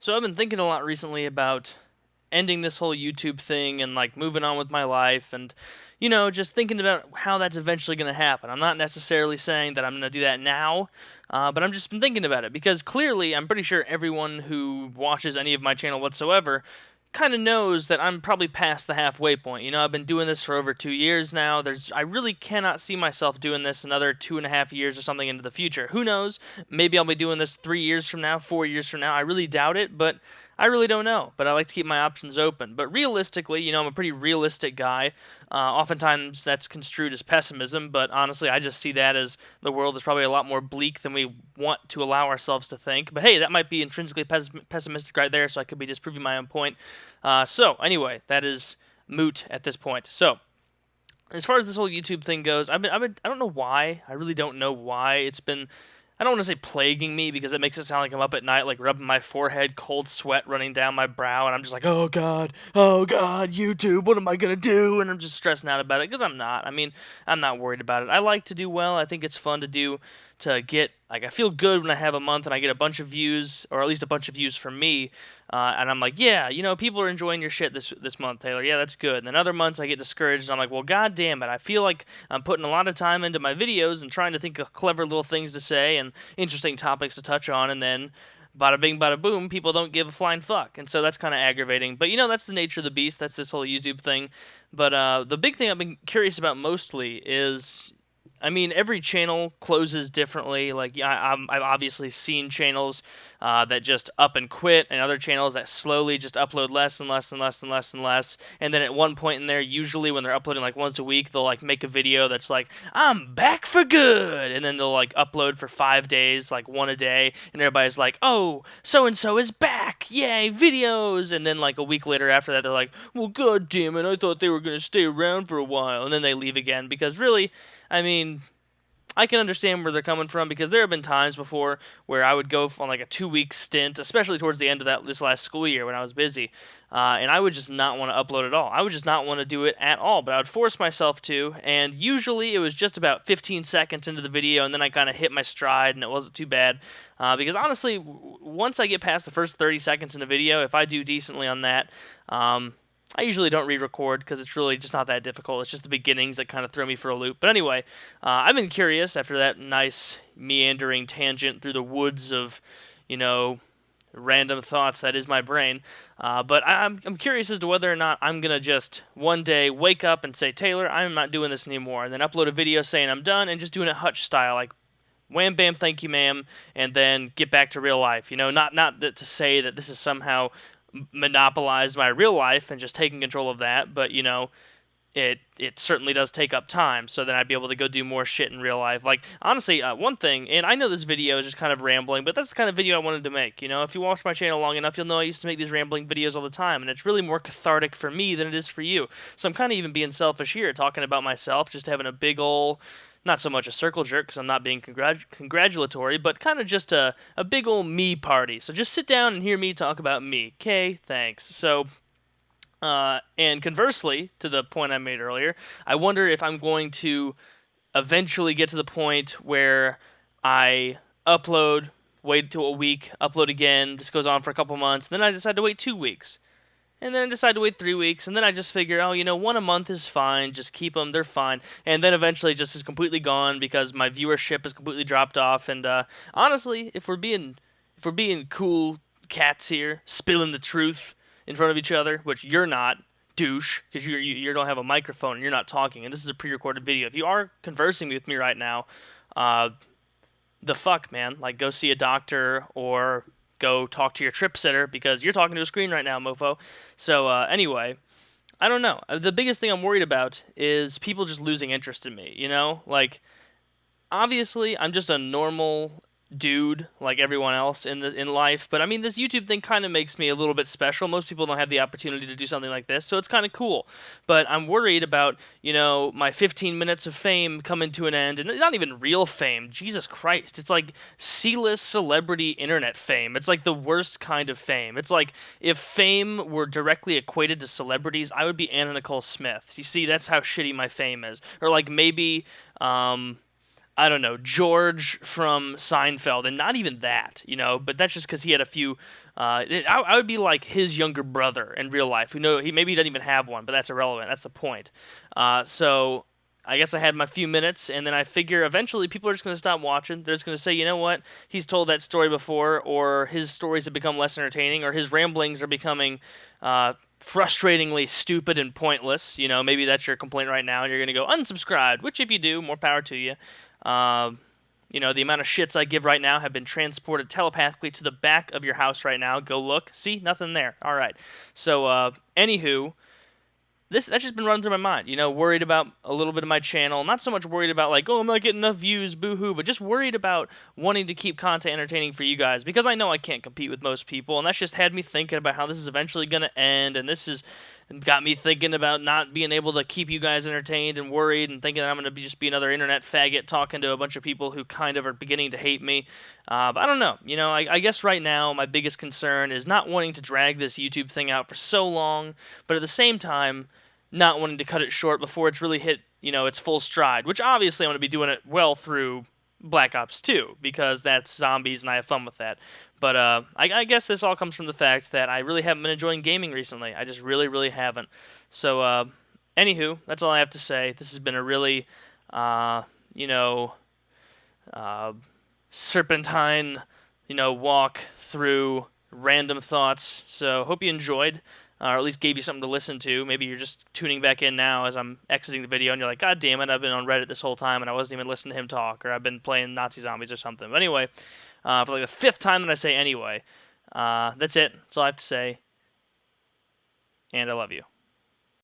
So I've been thinking a lot recently about ending this whole YouTube thing and like moving on with my life and just thinking about how that's eventually going to happen. I'm not necessarily saying that I'm going to do that now, but I'm just been thinking about it because clearly I'm pretty sure everyone who watches any of my channel whatsoever kind of knows that I'm probably past the halfway point. I've been doing this for over 2 years now. I really cannot see myself doing this another 2.5 years or something into the future. Who knows? Maybe I'll be doing this 3 years from now, 4 years from now. I really doubt it, but I really don't know. But I like to keep my options open. But realistically, I'm a pretty realistic guy. Oftentimes that's construed as pessimism, but honestly, I just see that as the world is probably a lot more bleak than we want to allow ourselves to think. But hey, that might be intrinsically pessimistic right there, so I could be disproving my own point. So anyway, that is moot at this point. So as far as this whole YouTube thing goes, I don't know why. I really don't know why it's been. I don't want to say plaguing me because it makes it sound like I'm up at night, like rubbing my forehead, cold sweat running down my brow, and I'm just like, oh God, YouTube, what am I gonna do? And I'm just stressing out about it because I'm not. I mean, I'm not worried about it. I like to do well. I think it's fun to do to get like I feel good when I have a month and I get a bunch of views, or at least a bunch of views from me, and I'm like, yeah, people are enjoying your shit this month, Taylor. Yeah, that's good. And then other months I get discouraged. And I'm like, well, god damn it, I feel like I'm putting a lot of time into my videos and trying to think of clever little things to say and interesting topics to touch on, and then bada bing, bada boom, people don't give a flying fuck. And so that's kind of aggravating. But that's the nature of the beast. That's this whole YouTube thing. But the big thing I've been curious about mostly is, I mean, every channel closes differently. Like, yeah, I've obviously seen channels that just up and quit, and other channels that slowly just upload less and less and less and less and less. And then at one point in there, usually when they're uploading like once a week, they'll like make a video that's like, I'm back for good. And then they'll like upload for 5 days, like one a day. And everybody's like, oh, so and so is back. Yay, videos. And then like a week later after that, they're like, well, god damn it, I thought they were going to stay around for a while. And then they leave again because really, I mean, I can understand where they're coming from because there have been times before where I would go on like a 2 week stint, especially towards the end of this last school year when I was busy, and I would just not want to upload at all. I would just not want to do it at all, but I would force myself to, and usually it was just about 15 seconds into the video, and then I kind of hit my stride, and it wasn't too bad. Because honestly, once I get past the first 30 seconds in the video, if I do decently on that, I usually don't re-record because it's really just not that difficult. It's just the beginnings that kind of throw me for a loop. But anyway, I've been curious after that nice meandering tangent through the woods of, random thoughts that is my brain. But I'm curious as to whether or not I'm going to just one day wake up and say, Taylor, I'm not doing this anymore. And then upload a video saying I'm done and just doing it Hutch style, like wham bam thank you ma'am, and then get back to real life. Not that to say that this is somehow monopolized my real life and just taking control of that, but it certainly does take up time, so then I'd be able to go do more shit in real life. Like, honestly, one thing, and I know this video is just kind of rambling, but that's the kind of video I wanted to make. If you watch my channel long enough, you'll know I used to make these rambling videos all the time, and it's really more cathartic for me than it is for you. So I'm kind of even being selfish here, talking about myself, just having a big ol', not so much a circle jerk because I'm not being congratulatory, but kind of just a big old me party. So just sit down and hear me talk about me. Okay, thanks. So, and conversely, to the point I made earlier, I wonder if I'm going to eventually get to the point where I upload, wait till a week, upload again, this goes on for a couple months, then I decide to wait 2 weeks. And then I decide to wait 3 weeks, and then I just figure, one a month is fine, just keep them, they're fine. And then eventually just is completely gone because my viewership has completely dropped off. And honestly, if we're being cool cats here, spilling the truth in front of each other, which you're not, douche, because you don't have a microphone and you're not talking, and this is a pre-recorded video. If you are conversing with me right now, the fuck, man? Like, go see a doctor or go talk to your trip sitter because you're talking to a screen right now, mofo. So anyway, I don't know. The biggest thing I'm worried about is people just losing interest in me, Like, obviously, I'm just a normal dude like everyone else in life, but I mean, this YouTube thing kind of makes me a little bit special. Most people don't have the opportunity to do something like this, so it's kind of cool. But I'm worried about my 15 minutes of fame coming to an end, and not even real fame. Jesus Christ, it's like C-list celebrity internet fame. It's like the worst kind of fame. It's like if fame were directly equated to celebrities, I would be Anna Nicole Smith. You see, that's how shitty my fame is. Or like maybe I don't know, George from Seinfeld, and not even that, but that's just because he had a few. I would be like his younger brother in real life, who maybe he doesn't even have one, but that's irrelevant. That's the point. So I guess I had my few minutes, and then I figure eventually people are just going to stop watching. They're just going to say, you know what, he's told that story before, or his stories have become less entertaining, or his ramblings are becoming frustratingly stupid and pointless. Maybe that's your complaint right now, and you're going to go unsubscribed, which if you do, more power to you. The amount of shits I give right now have been transported telepathically to the back of your house right now. Go look. See? Nothing there. All right. So, anywho, that's just been running through my mind. Worried about a little bit of my channel. Not so much worried about like, oh, I'm not getting enough views, boo-hoo, but just worried about wanting to keep content entertaining for you guys because I know I can't compete with most people, and that's just had me thinking about how this is eventually going to end, and this is got me thinking about not being able to keep you guys entertained and worried and thinking that I'm going to just be another internet faggot talking to a bunch of people who kind of are beginning to hate me. But I don't know. I guess right now my biggest concern is not wanting to drag this YouTube thing out for so long, but at the same time, not wanting to cut it short before it's really hit, its full stride, which obviously I'm going to be doing it well through Black Ops 2 because that's zombies and I have fun with that. But I guess this all comes from the fact that I really haven't been enjoying gaming recently. I just really, really haven't. So, anywho, that's all I have to say. This has been a really, serpentine, walk through random thoughts. So, hope you enjoyed. Or at least gave you something to listen to. Maybe you're just tuning back in now as I'm exiting the video and you're like, God damn it, I've been on Reddit this whole time and I wasn't even listening to him talk, or I've been playing Nazi zombies or something. But anyway, for like the fifth time that I say anyway, that's it. That's all I have to say. And I love you.